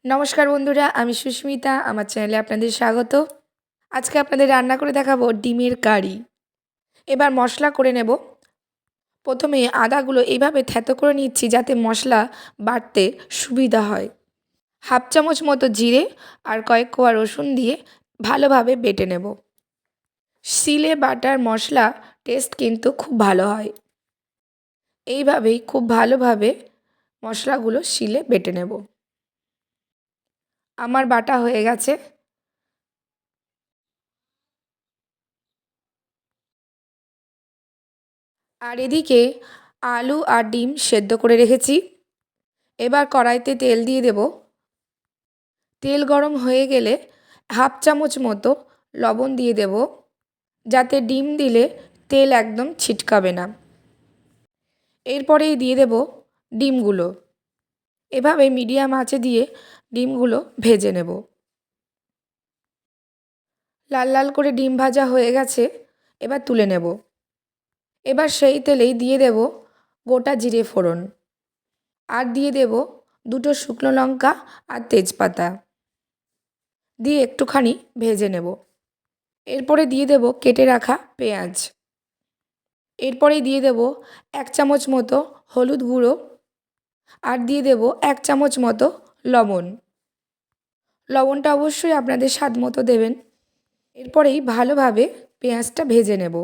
নমস্কার বন্ধুরা, আমি সুস্মিতা। আমার চ্যানেলে আপনাদের স্বাগত। আজকে আপনাদের রান্না করে দেখাবো ডিমের কারি। এবার মশলা করে নেব। প্রথমে আদাগুলো এইভাবে থেঁতো করে নিচ্ছি যাতে মশলা বাটতে সুবিধা হয়। হাফ চামচ মতো জিরে আর কয়েক কোয়া রসুন দিয়ে ভালোভাবে বেটে নেব। শিলে বাটার মশলা টেস্ট কিন্তু খুব ভালো হয়। এইভাবেই খুব ভালোভাবে মশলাগুলো শিলে বেটে নেব। আমার বাটা হয়ে গেছে। আর এদিকে আলু আর ডিম সেদ্ধ করে রেখেছি। এবার কড়াইতে তেল দিয়ে দেব। তেল গরম হয়ে গেলে হাফ চামচ মতো লবণ দিয়ে দেব, যাতে ডিম দিলে তেল একদম ছিটকাবে না। এরপরেই দিয়ে দেব ডিমগুলো। এভাবে মিডিয়াম আঁচে দিয়ে ডিমগুলো ভেজে নেব। লাল লাল করে ডিম ভাজা হয়ে গেছে, এবার তুলে নেব। এবার সেই তেলেই দিয়ে দেব গোটা জিরে ফোড়ন, আর দিয়ে দেব দুটো শুকনো লঙ্কা আর তেজপাতা দিয়ে একটুখানি ভেজে নেব। এরপরে দিয়ে দেব কেটে রাখা পেঁয়াজ। এরপরেই দিয়ে দেব 1 চামচ মতো হলুদ গুঁড়ো, আর দিয়ে দেব 1 চামচ মতো লবণ। লবণটা অবশ্যই আপনাদের স্বাদ মতো দেবেন। এরপরেই ভালোভাবে পেঁয়াজটা ভেজে নেব।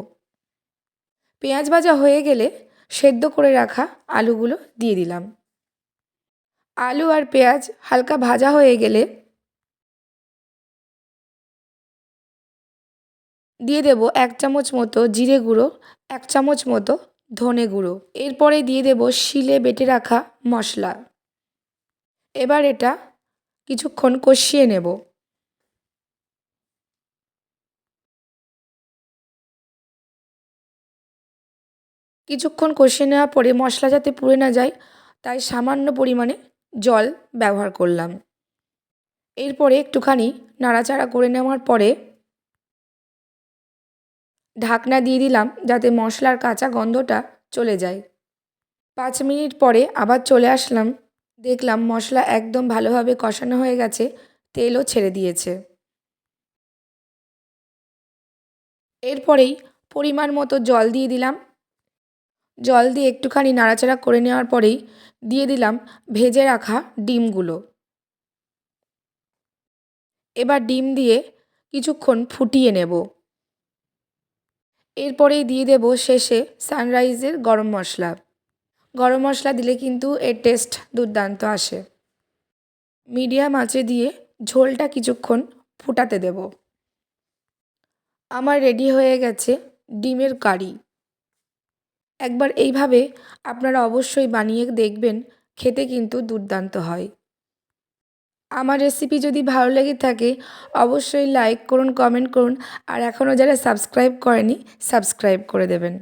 পেঁয়াজ ভাজা হয়ে গেলে সেদ্ধ করে রাখা আলুগুলো দিয়ে দিলাম। আলু আর পেঁয়াজ হালকা ভাজা হয়ে গেলে দিয়ে দেব 1 চামচ মতো জিরে গুঁড়ো, 1 চামচ মতো ধনে গুঁড়ো। এরপরে দিয়ে দেব শিলে বেটে রাখা মশলা। এবার এটা কিছুক্ষণ কষিয়ে নেব। কিছুক্ষণ কষিয়ে নেওয়ার পরে মশলা যাতে পুড়ে না যায়, তাই সামান্য পরিমাণে জল ব্যবহার করলাম। এরপরে একটুখানি নাড়াচাড়া করে নেওয়ার পরে ঢাকনা দিয়ে দিলাম, যাতে মশলার কাঁচা গন্ধটা চলে যায়। 5 মিনিট পরে আবার চলে আসলাম। দেখলাম মশলা একদম ভালোভাবে কষানো হয়ে গেছে, তেলও ছেড়ে দিয়েছে। এরপরেই পরিমাণ মতো জল দিয়ে দিলাম। জল দিয়ে একটুখানি নাড়াচাড়া করে নেওয়ার পরেই দিয়ে দিলাম ভেজে রাখা ডিমগুলো। এবার ডিম দিয়ে কিছুক্ষণ ফুটিয়ে নেব। এরপরেই দিয়ে দেব শেষে সানরাইজের গরম মশলা। গরম মশলা দিলে কিন্তু এর টেস্ট দুর্দান্ত আসে। মিডিয়াম আঁচে দিয়ে ঝোলটা কিছুক্ষণ ফুটাতে দেব। আমার রেডি হয়ে গেছে ডিমের কারি। একবার এইভাবে আপনারা অবশ্যই বানিয়ে দেখবেন, খেতে কিন্তু দুর্দান্ত হয়। আমার রেসিপি যদি ভালো লেগে থাকে অবশ্যই লাইক করুন, কমেন্ট করুন, আর এখনও যারা সাবস্ক্রাইব করেনি সাবস্ক্রাইব করে দেবেন।